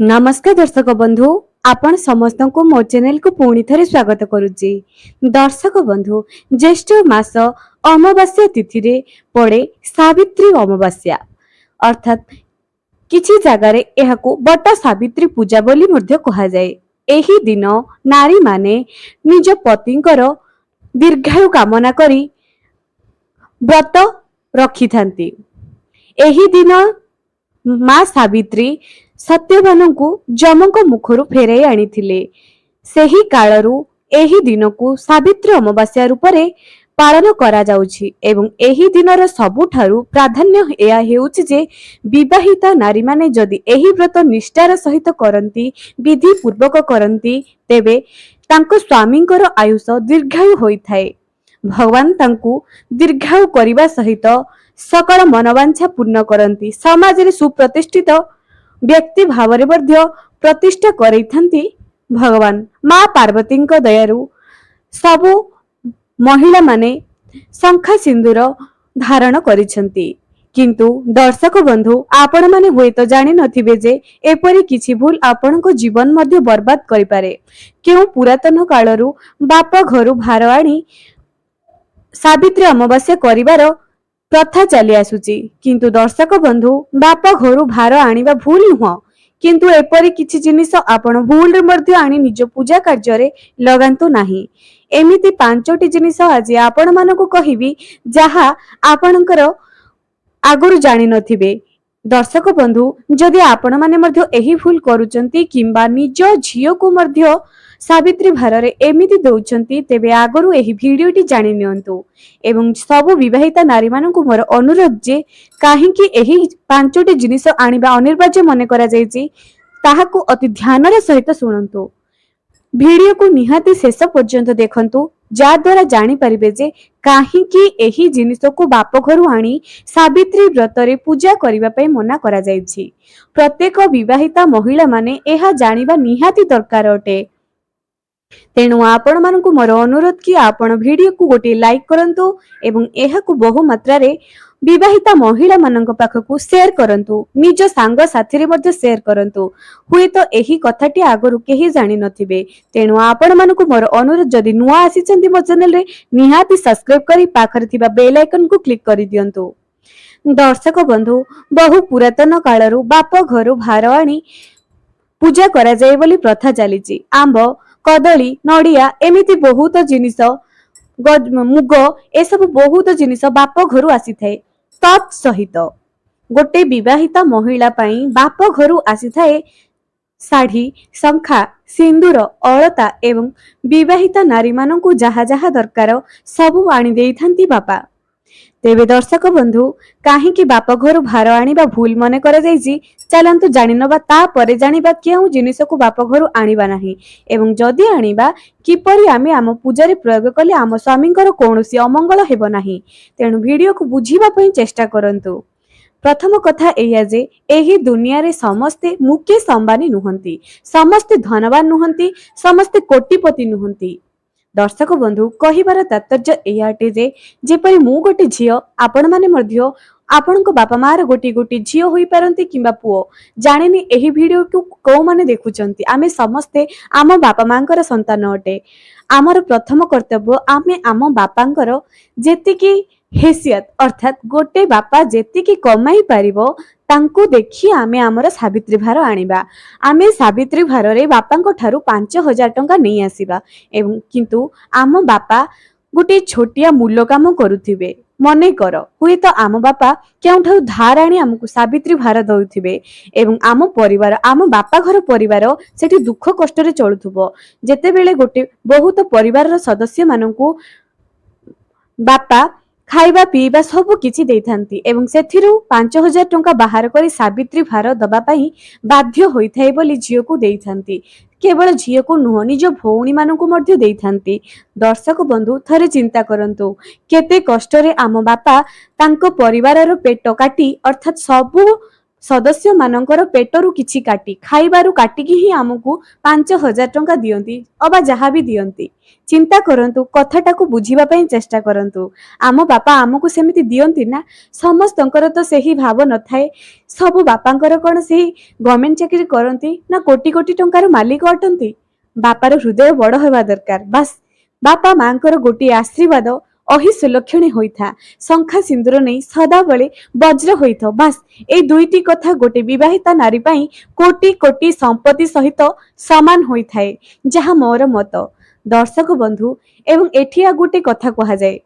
नमस्कार दर्शक बंधु आपण समस्त को मो चैनल को पुणी थे स्वागत करुच्ची। दर्शक बंधु ज्येष्ठ मास अमावास्या तिथि रे पड़े सावित्री अमावास्या अर्थात किछि जगार यह बट सावित्री पूजा बोली मध्य कहा जाए। एही दिन नारी माने निज पतिंकर दीर्घायु कामना करी व्रत रखी थांती। एही दिन माँ सावित्री सत्यवानଙ୍କୁ ଯମଙ୍କ ମୁଖରୁ ଫେରାଇ ଆଣିଥିଲେ। ସେହି କାଳରୁ ଏହି ଦିନକୁ ସାବିତ୍ରୀ ଅମାବାସ୍ୟା ରୂପରେ ପାଳନ କରାଯାଉଛି ଏବଂ ଏହି ଦିନର ସବୁଠାରୁ ପ୍ରାଧାନ୍ୟ ଏହା ହେଉଛି ଯେ ବିବାହିତା ନାରୀମାନେ ଯଦି ଏହି ବ୍ରତ ନିଷ୍ଠାର ସହିତ କରନ୍ତି, ବିଧି ପୂର୍ବକ କରନ୍ତି, ତେବେ ତାଙ୍କ ସ୍ୱାମୀଙ୍କର ଆୟୁଷ ଦୀର୍ଘାୟୁ ହୋଇଥାଏ। ଭଗବାନ ତାଙ୍କୁ ଦୀର୍ଘାୟୁ କରିବା ସହିତ ସକଳ ମନୋବାଞ୍ଛା ପୂର୍ଣ୍ଣ କରନ୍ତି। ସମାଜରେ ସୁପ୍ରତିଷ୍ଠିତ व्यक्ति भावरे मध्य प्रतिष्ठा करैथंती। भगवान माँ पार्वती दयारु सबु महिला माने शंखा सिंदूर धारण करिसंती। किंतु दर्शक बंधु आपण माने होइत जानि नथिबे जे एपरि किछि भूल आपणको जीवन मध्य बर्बाद करि पारे। केउ पुरातन कालरु बापा घरु भार आनी सावित्री अमावास्या करिवार प्रथा चली आसुची। किंतु दर्शक बंधु बापा घरु भार आनिबा भूल नुह, किंतु एपरि किछि जिनिस आपण भूल रे मध्य आनी निज पूजा कार्य रे लगांतु नाही। एमिति पांचटी जिनिस आज आपण मानको कहिबी जहा आपणकर आगुरु जानि नथिबे। दर्शक बंधु जदि आपण माने मध्य एही भूल करूचंती किंबा निज झियो को मध्य सावित्री भार एमिति दौचंती, तेबे आगरु एही भिडियोटी जानि नियंतु। एवं सबु विवाहिता नारी मानकु मोर अनुरोध जे काहेकि एही पांचटी जिनिस आनिबा अनिर्वार्य मने करा जायछि ताहाकु अति ध्यानर सहित शुणंतु। भिडियो को निहाती शेष पर्यंत देखंतु, जा द्वारा जानि परिबे जे काहेकि एही जिनिस को बाप घरु आनी सावित्री व्रत रे पूजा करिबा पई मना करा जायछि। प्रत्येक विवाहिता महिला माने एहा जानिबा निहाती दरकार अटे। तेणु आपण मानकु मोर अनुरोध कि आपण वीडियो को गोटे लाइक करंतु एवं एहा को बहु मात्रा रे विवाहिता महिला मानक पाखकु शेयर करंतु। निज सांग साथी रे मध्ये शेयर करंतु। हुए तो एही कथाटी आगरु केही जानि नथिबे। तेणु आपण मानकु मोर अनुरोध जदि नुआ आसीचंती मो चैनल रे निहाती सब्सक्राइब करी पाखरे थिबा बेल आइकन को क्लिक करि दियंतु। दर्शक बंधु बहु पुरातन कालरु बाप घरु भार आनी पूजा करा जाय बोली प्रथा चलीची। आंब, कदली, नड़िया एमिति बहुत जिनिस मुग ए सब बहुत जिनिस बाप घरु आसी थाए। तत् सहित गोटे विवाहिता महिला पई बाप घरु आसी थाए साड़ी, शंखा, सिंदूर, अलता एवं विवाहिता नारी मानकु जहा जहा दरकार सबु आनी देई थांती बापा। तेबे दर्शक बंधु काहेकि बाप घरु भार आनिबा भूल मने करा जायछि, चलंतु जानि नबा ता परे जानिबा केउ जिनिस को बाप घरु आनिबा नाही एवं जदि आनिबा किपरि आमे आम पूजा रे प्रयोग कले आम स्वामींकर कोनोसी अमंगल हेबो नाही। तेणु वीडियो को बुझिबा पई चेष्टा करंतु। प्रथम कथा एया जे एही दुनिया रे समस्ते मुकेश अंबानी नुहंती, समस्ते धनवान नुहंती, समस्ते कोटिपति नुहंती। दर्शक बंधु कहिबार तात्पर्य एयाटे जे जेपरि मु गोटे झियो आपण माने मध्य आपनको बापा मार गोटी गोटी झियो होई पारंती किंबा पुओ। जानिनी एही वीडियो को को माने देखुचंती, आमे समस्ते आम बापा मांकर संतान अटे। आमर प्रथम कर्तव्य आमे आम बापांकर जेतिकी हैसियत अर्थात गोटे बापा जेतिकी कमाई पारिबो तांको देखि आमे आमर सावित्री भार आनिबा। आमे सावित्री भार रे बापांको ठारू 5000 टंका नै आसीबा एवं किंतु आम बापा गोटे छोटिया मूल्य काम करुथिबे। मने कर हुए तो आम बापा केउठाउ धार आनी हमकु सावित्री भार दउथिबे एवं आम परिवार आम बापा घर परिवार सेठी दुख कष्ट रे चलुथुबो। जेते बेले गोटे बहुत परिवार रो सदस्य मानकु बापा खाइबा पीबा सब किछि देइथांती एवं सेथिरु 5000 टंका बाहर करी सावित्री भार दबा पई बाध्य होइथाय बोली झियो को देइथांती। केवल झियो को नुह निज भौणी मानकु मध्य देइथांती। दर्शक बंधु थरे चिंता करंतु केते कष्ट रे आम बापा तांको परिवार रो पेट काटी अर्थात सबु सदस्य मानकर पेटरू किछि काटी खाइबारु काटिकी ही आमको 5,000 टंका दियंती अबा जहाँ भी दियंती। चिंता करंतु कथाटाकू बुझिबा पई चेष्टा करंतु। आम बापा आमको सेमिति दियंती ना समस्तंकर तो सही भाव न थाए। सबु बापांकर कोन सही गवर्नमेंट चाकरी करंती ना कोटी कोटी टंकार मालिक अटंती। बापार हृदय बड़ हेबा दरकार। बास बापा मांकर गोटी आशीर्वाद अहि सुलक्षणी होइथा शंखा सिंदूर नहीं सदाबले वज्र होइथ। बास ए दुईटी कथा गोटे विवाहिता नारी पाई कोटी कोटी संपत्ति सहित समान होइथाए जहाँ मोर मत। दर्शक बंधु एवं एठिया गोटे कथा कहा जाए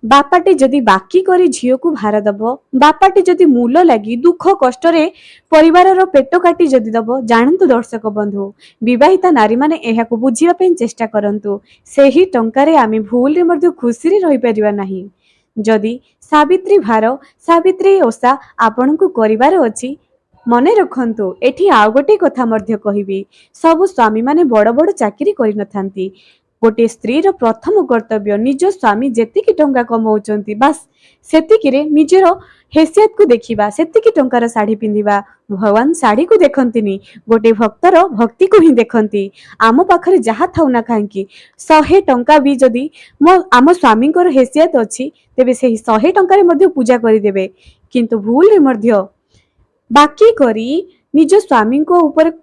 बापाटे जदि बाकी करी झील को भार दब बापाटे जदि मूल लगी दुख कष्टरे परिवार पेट काटी जदि दब जानतु दर्शक बंधु विवाहिता नारी माने एहाकु बुझिबा पई चेष्टा करंतु सेही टंकारे आमे भूल रे मध्य खुशी रे रहि परिबा नाही। जदि सावित्री भार सावित्री ओषा आपनकु करिवार अछि मने रखंतु एठी आउ गोटे कथा मध्य कहिबी सब स्वामी माने बड़ बड़ चाकरी करि नथांती। गोटे स्त्री रो प्रथम कर्तव्य निज स्वामी जेतिकी टंका कमाउचंती बास सेतिकिरे निजर हैसियत को देखिबा सेतिकी टंकार साड़ी पिंधिबा। भगवान साड़ी को देखंतिनी गोटे भक्तर भक्ति को ही देखंती। आम पाखरे जहा थाउ ना काहेकि 100 टंका भी जदि आम स्वामी हैसियत अछि तेबे सेही 100 टंकार मध्ये पूजा करि देबे किंतु भूल रे मध्य बाकी करी निज स्वामी को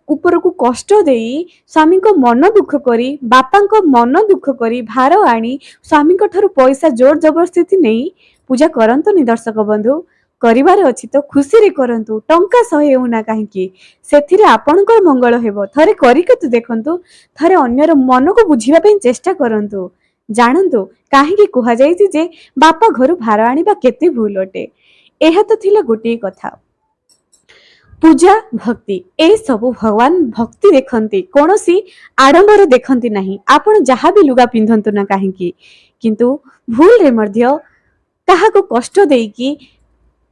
ऊपर को कष्ट देई स्वामी को मन दुख करी बापा को मन दुख करी भार आनी स्वामी को ठारू पैसा जोर जबरदस्ती नहीं पूजा करंतु नि। दर्शक बंधु करिवार अछि तो खुशी रे करंतु टंका 100 होना काहेकि सेथिरे आपनकर मंगल हेबो। थरे करिके तो देखंतु थरे अन्यर मन को बुझिबा पई चेष्टा करंतु जानंतु काहेकि कुहा जाईछि जे बापा घरु भार आनिबा केते भूल अटे। एहा तो थिला गोटे कथा पूजा भक्ति ए सबु भगवान भक्ति देखंती कोनोसी आडंबर देखंती नहीं। आपण जहाँ भी लुगा पिंधंतु ना काहेकि किंतु भूल रे मध्य काहा को कष्ट देकी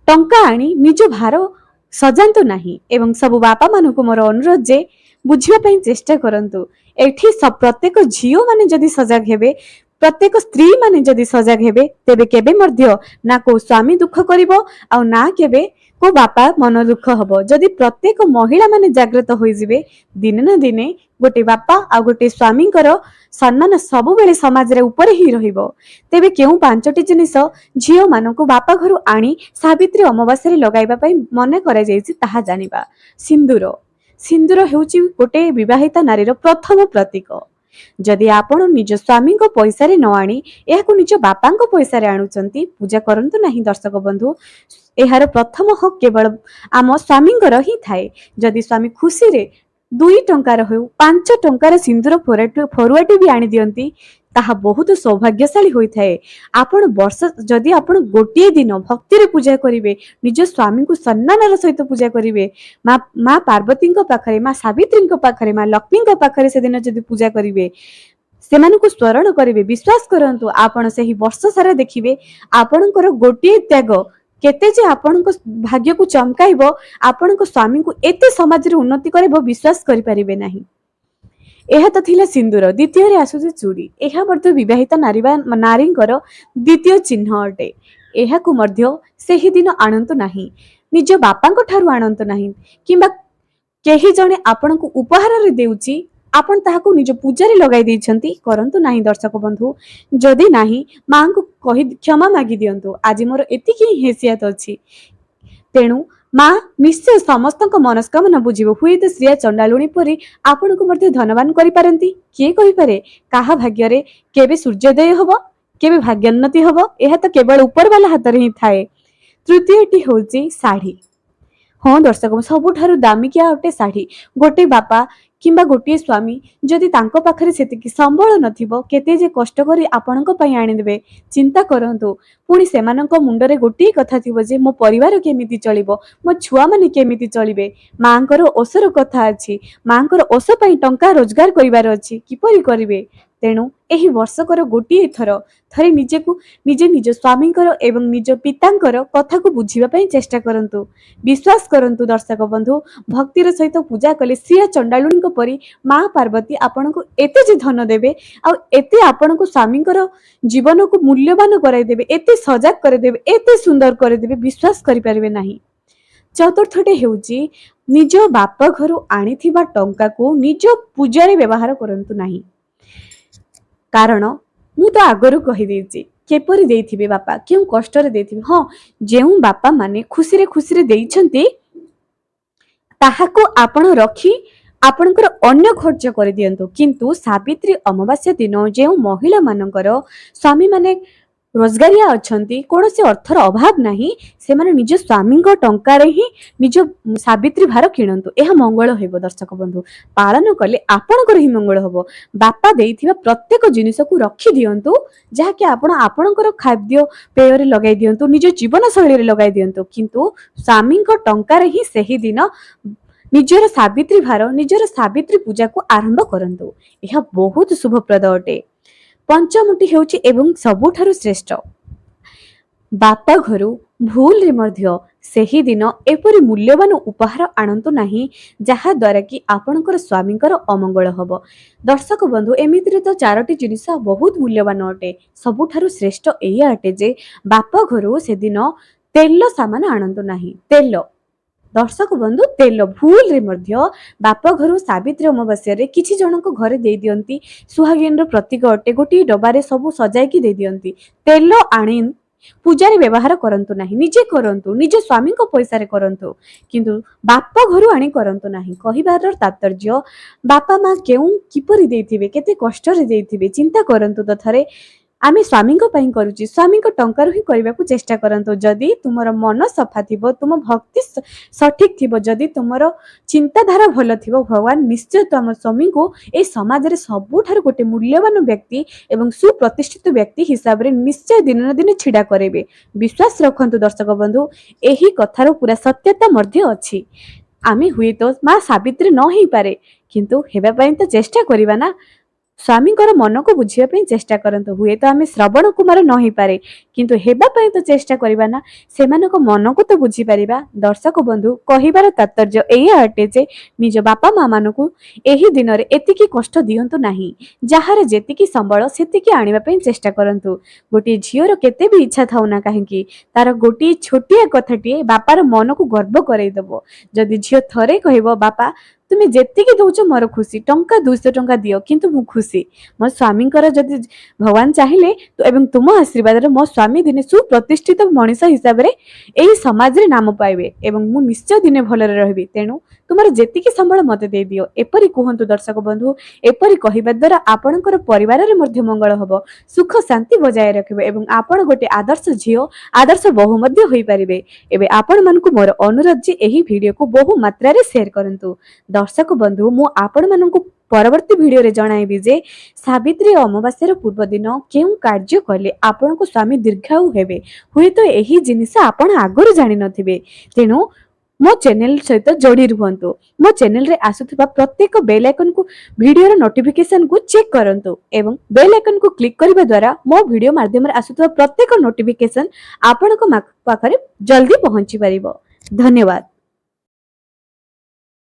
टंका आनी निज भार सजांतु नहीं। एवं सबु बापा मानकु मोर अनुरोध जे बुझिबा पई चेष्टा करंतु एठी सब प्रत्येक झियो माने जदि सजग हेबे प्रत्येक स्त्री माने जदि सजग हेबे तेबे केबे मध्य ना को स्वामी दुख करिवो आ ना केबे को बापा मन दुख हबो। जदि प्रत्येक महिला माने जागृत होई जिवे दिने ना दिने गोटे बापा आ गोटे स्वामी सम्मान सबु बेले समाज रे ऊपर ही रहिबो। तेबे केउ 5टी जिनिस झियो मानकु बापा घरु आनी सावित्री अमावास्या रे लगाइबा पई मने करा जाईछि ताहा जानिबा। सिंदूर सिंदूर हेउची गोटे विवाहिता नारीर प्रथम प्रतीक। जदि आपण निज स्वामी को पैसा रे न आनी एहाकु निज बापा को पैसा रे आनुचंती पूजा करंतु नहीं। दर्शक बंधु एहार प्रथम हक केवल आम स्वामी ही थाए। जदि स्वामी खुशी रे 2 टंकार हो 5 टंकार सिंदूर फरुआटी भी आनी दियंती ताहा बहुत सौभाग्यशाली होई थाए। आपण वर्ष जदि आपण गोटे दिन भक्ति रे पूजा करिवे निज स्वामी को सम्मानर सहित पूजा करिवे माँ पार्वती पाखरे माँ सावित्री पाखरे माँ लक्ष्मी पाखरे से दिन जदि पूजा करिवे सेमानकु स्मरण करिवे विश्वास करंतु आपण सेही वर्ष सारा देखिवे आपणकर गोटे त्याग केते जे आपणको भाग्य को चमकाइबो आपणको स्वामी को एते समाज रे उन्नति करबो विश्वास करि परिबे नाही। एहा तो थिला सिंदूर। द्वितीय रे आसुचे चूड़ी। एहा मध्य विवाहिता नारींकर द्वितीय चिन्ह अटे। एहा को मध्य सेही दिन आनंतु नाही निज बापांको ठारू आनंतु नाही किंबा केही जणे आपणको उपहार रे देउची आपण ताहाको निज पूजा रे लगाई दैछंती करंतु नाही। दर्शक बंधु जदि नाही मां को कहि क्षमा मागी दियंतु आज मोर एतिकी हैसियत अछि तेणु माँ निश्चय समस्त मनस्कामना बुझिबो। हुए तो श्रिया चंडालुणी परी आपण को मध्य धनवान करि पारंती किए कहि पारे काहा भाग्य रे केबे सूर्योदय हबो केबे भाग्योन्नति हबो एहा तो केवल ऊपर वाला हाथ रे ही थाए। तृतीयटी होची साड़ी। हाँ दर्शक सबुठारु दामिकिया अटे साड़ी। गोटे बापा किंबा गोटे स्वामी जदि तांको पाखरे सेतिकी संबळ नथिबो केते जे कष्ट करी आपणको पई आनि देबे चिंता करंतु पुणी सेमानंको मुंडरे गोटे कथा थिबो जे मो परिवार केमिति चलिबो मो छुआ माने केमिति चलिबे मांकर ओसर कथा अछि मांकर ओस पई टंका रोजगार करिवार अछि किपरि करिवे। तेणु एही वर्षकर गोटे थरे निजे निज स्वामींकर एवं निज पितांकर कथा को बुझिबा पई चेष्टा करंतु विश्वास करंतु। दर्शक बंधु भक्तिर सहित पूजा कले श्रिया चंडालुणी परी माँ पार्वती आपनको एते जे धन देबे आ एते आपनको स्वामींकर जीवन को मूल्यवान कराई देबे एते सजग करे देबे एते सुंदर करे देबे विश्वास करि परिबे नाही। ଚତୁର୍ଥଟି ହେଉଛି ନିଜ ବାପ ଘରୁ ଆଣିଥିବା ଟଙ୍କାକୁ ନିଜ ପୂଜାରେ ବ୍ୟବହାର କରନ୍ତୁ ନାହିଁ। କାରଣ ମୁଁ ତ ଆଗରୁ କହିଦେଇଛି କିପରି ଦେଇଥିବେ ବାପା, କେଉଁ କଷ୍ଟରେ ଦେଇଥିବେ। ହଁ, ଯେଉଁ ବାପା ମାନେ ଖୁସିରେ ଖୁସିରେ ଦେଇଛନ୍ତି ତାହାକୁ ଆପଣ ରଖି ଆପଣଙ୍କର ଅନ୍ୟ ଖର୍ଚ୍ଚ କରିଦିଅନ୍ତୁ। କିନ୍ତୁ ସାବିତ୍ରୀ ଅମାବାସ୍ୟା ଦିନ ଯେଉଁ ମହିଳା ମାନଙ୍କର ସ୍ୱାମୀ ମାନେ ରୋଜଗାରିଆ ଅଛନ୍ତି, କୌଣସି ଅର୍ଥର ଅଭାବ ନାହିଁ, ସେମାନେ ନିଜ ସ୍ୱାମୀଙ୍କ ଟଙ୍କାରେ ହିଁ ନିଜ ସାବିତ୍ରୀ ଭାର କିଣନ୍ତୁ। ଏହା ମଙ୍ଗଳ ହେବ ଦର୍ଶକ ବନ୍ଧୁ। ପାଳନ କଲେ ଆପଣଙ୍କର ହିଁ ମଙ୍ଗଳ ହେବ। ବାପା ଦେଇଥିବା ପ୍ରତ୍ୟେକ ଜିନିଷକୁ ରଖି ଦିଅନ୍ତୁ, ଯାହାକି ଆପଣ ଆପଣଙ୍କର ଖାଦ୍ୟ ପେୟରେ ଲଗାଇ ଦିଅନ୍ତୁ, ନିଜ ଜୀବନ ଶୈଳୀରେ ଲଗାଇ ଦିଅନ୍ତୁ। କିନ୍ତୁ ସ୍ୱାମୀଙ୍କ ଟଙ୍କାରେ ହିଁ ସେହି ଦିନ ନିଜର ସାବିତ୍ରୀ ଭାର, ନିଜର ସାବିତ୍ରୀ ପୂଜାକୁ ଆରମ୍ଭ କରନ୍ତୁ। ଏହା ବହୁତ ଶୁଭପ୍ରଦ ଅଟେ। ପଞ୍ଚମଟି ହେଉଛି ଏବଂ ସବୁଠାରୁ ଶ୍ରେଷ୍ଠ। ବାପା ଘରୁ ଭୁଲରେ ମଧ୍ୟ ସେହି ଦିନ ଏପରି ମୂଲ୍ୟବାନ ଉପହାର ଆଣନ୍ତୁ ନାହିଁ ଯାହା ଦ୍ୱାରା କି ଆପଣଙ୍କର ସ୍ୱାମୀଙ୍କର ଅମଙ୍ଗଳ ହେବ। ଦର୍ଶକ ବନ୍ଧୁ, ଏମିତିରେ ତ 4ଟି ଜିନିଷ ବହୁତ ମୂଲ୍ୟବାନ ଅଟେ। ସବୁଠାରୁ ଶ୍ରେଷ୍ଠ ଏଇଆ ଅଟେ ଯେ ବାପା ଘରୁ ସେଦିନ ତେଲ ସାମାନ ଆଣନ୍ତୁ ନାହିଁ। ତେଲ, ଦର୍ଶକ ବନ୍ଧୁ, ତେଲ ଭୁଲରେ ମଧ୍ୟ ବାପ ଘରୁ ସାବିତ୍ରୀ ଅମାବାସ୍ୟାରେ କିଛି ଜଣଙ୍କ ଘରେ ଦେଇ ଦିଅନ୍ତି। ସୁହାଗିନୀର ପ୍ରତୀକ ଅଟେ, ଗୋଟିଏ ଡବାରେ ସବୁ ସଜାଇକି ଦେଇ ଦିଅନ୍ତି। ତେଲ ଆଣି ପୂଜାରେ ବ୍ୟବହାର କରନ୍ତୁ ନାହିଁ। ନିଜେ କରନ୍ତୁ, ନିଜ ସ୍ୱାମୀଙ୍କ ପଇସାରେ କରନ୍ତୁ, କିନ୍ତୁ ବାପ ଘରୁ ଆଣି କରନ୍ତୁ ନାହିଁ। କହିବାର ତାତ୍ପର୍ଯ୍ୟ, ବାପା ମା କିପରି ଦେଇଥିବେ, କେତେ କଷ୍ଟରେ ଦେଇଥିବେ, ଚିନ୍ତା କରନ୍ତୁ ତ ଥରେ। ଆମେ ସ୍ୱାମୀଙ୍କ ପାଇଁ କରୁଛି, ସ୍ୱାମୀଙ୍କ ଟଙ୍କାରୁ ହିଁ କରିବାକୁ ଚେଷ୍ଟା କରନ୍ତୁ। ଯଦି ତୁମର ମନ ସଫା ଥିବ, ତୁମ ଭକ୍ତି ସଠିକ ଥିବ, ଯଦି ତୁମର ଚିନ୍ତାଧାରା ଭଲ ଥିବ, ଭଗବାନ ନିଶ୍ଚୟ ତମ ସ୍ୱାମୀଙ୍କୁ ଏହି ସମାଜରେ ସବୁଠାରୁ ଗୋଟେ ମୂଲ୍ୟବାନ ବ୍ୟକ୍ତି ଏବଂ ସୁପ୍ରତିଷ୍ଠିତ ବ୍ୟକ୍ତି ହିସାବରେ ନିଶ୍ଚୟ ଦିନେ ନା ଦିନେ ଛିଡ଼ା କରାଇବେ। ବିଶ୍ୱାସ ରଖନ୍ତୁ ଦର୍ଶକ ବନ୍ଧୁ, ଏହି କଥାର ପୁରା ସତ୍ୟତା ମଧ୍ୟ ଅଛି। ଆମେ ହୁଏତ ମା ସାବିତ୍ରୀ ନ ହେଇପାରେ, କିନ୍ତୁ ହେବା ପାଇଁ ତ ଚେଷ୍ଟା କରିବା ନା। ସ୍ୱାମୀଙ୍କର ମନକୁ ବୁଝିବା ପାଇଁ ଚେଷ୍ଟା କରନ୍ତୁ। ହୁଏତ ଆମେ ଶ୍ରବଣ କୁମାର ନ ହେଇପାରେ, କିନ୍ତୁ ହେବା ପାଇଁ ତ ଚେଷ୍ଟା କରିବା ନା, ସେମାନଙ୍କ ମନକୁ ତ ବୁଝିପାରିବା। ଦର୍ଶକ ବନ୍ଧୁ, କହିବାର ତାତ୍ପର୍ଯ୍ୟ ଏଇଆ ଅଟେ ଯେ ନିଜ ବାପା ମା ମାନଙ୍କୁ ଏହି ଦିନରେ ଏତିକି କଷ୍ଟ ଦିଅନ୍ତୁ ନାହିଁ। ଯାହାର ଯେତିକି ସମ୍ବଳ ସେତିକି ଆଣିବା ପାଇଁ ଚେଷ୍ଟା କରନ୍ତୁ। ଗୋଟିଏ ଝିଅର କେତେ ବି ଇଚ୍ଛା ଥାଉ ନା କାହିଁକି, ତାର ଗୋଟିଏ ଛୋଟିଆ କଥାଟିଏ ବାପାର ମନକୁ ଗର୍ବ କରାଇଦବ। ଯଦି ଝିଅ ଥରେ କହିବ, ବାପା ତୁମେ ଯେତିକି ଦଉଛ ମୋର ଖୁସି, ଟଙ୍କା 200 ଟଙ୍କା ଦିଅ, କିନ୍ତୁ ମୁଁ ଖୁସି। ମୋ ସ୍ୱାମୀଙ୍କର ଯଦି ଭଗବାନ ଚାହିଁଲେ ଏବଂ ତୁମ ଆଶୀର୍ବାଦରେ ମୋ ସ୍ୱାମୀ ଦିନେ ସୁପ୍ରତିଷ୍ଠିତ ମଣିଷ ହିସାବରେ ଏହି ସମାଜରେ ନାମ ପାଇବେ ଏବଂ ମୁଁ ନିଶ୍ଚୟ ଦିନେ ଭଲରେ ରହିବି। ତେଣୁ ତୁମର ଯେତିକି ସମ୍ବଳ ମୋତେ ଦେଇଦିଅ। ଏପରି କୁହନ୍ତୁ ଦର୍ଶକ ବନ୍ଧୁ। ଏପରି କହିବା ଦ୍ୱାରା ଆପଣଙ୍କର ପରିବାରରେ ମଧ୍ୟ ମଙ୍ଗଳ ହେବ, ସୁଖ ଶାନ୍ତି ବଜାୟ ରଖିବ ଏବଂ ଆପଣ ଗୋଟେ ଆଦର୍ଶ ଝିଅ, ଆଦର୍ଶ ବୋହୂ ମଧ୍ୟ ହୋଇପାରିବେ। ଏବେ ଆପଣମାନଙ୍କୁ ମୋର ଅନୁରୋଧ ଯେ ଏହି ଭିଡ଼ିଓକୁ ବହୁ ମାତ୍ରାରେ ସେୟାର କରନ୍ତୁ। ଦର୍ଶକ ବନ୍ଧୁ, ମୁଁ ଆପଣମାନଙ୍କୁ ପରବର୍ତ୍ତୀ ଭିଡ଼ିଓରେ ଜଣାଇବି ଯେ ସାବିତ୍ରୀ ଅମାବାସ୍ୟାର ପୂର୍ବ ଦିନ କେଉଁ କାର୍ଯ୍ୟ କଲେ ଆପଣଙ୍କ ସ୍ୱାମୀ ଦୀର୍ଘାୟୁ ହେବେ। ହୁଏତ ଏହି ଜିନିଷ ଆପଣ ଆଗରୁ ଜାଣିନଥିବେ। ତେଣୁ ମୋ ଚ୍ୟାନେଲ ସହିତ ଯୋଡ଼ି ରୁହନ୍ତୁ। ମୋ ଚ୍ୟାନେଲରେ ଆସୁଥିବା ପ୍ରତ୍ୟେକ ବେଲ୍ ଆଇକନକୁ, ଭିଡ଼ିଓର ନୋଟିଫିକେସନକୁ ଚେକ୍ କରନ୍ତୁ ଏବଂ ବେଲ୍ ଆଇକନକୁ କ୍ଲିକ୍ କରିବା ଦ୍ୱାରା ମୋ ଭିଡ଼ିଓ ମାଧ୍ୟମରେ ଆସୁଥିବା ପ୍ରତ୍ୟେକ ନୋଟିଫିକେସନ ଆପଣଙ୍କ ପାଖରେ ଜଲ୍ଦି ପହଞ୍ଚି ପାରିବ। ଧନ୍ୟବାଦ।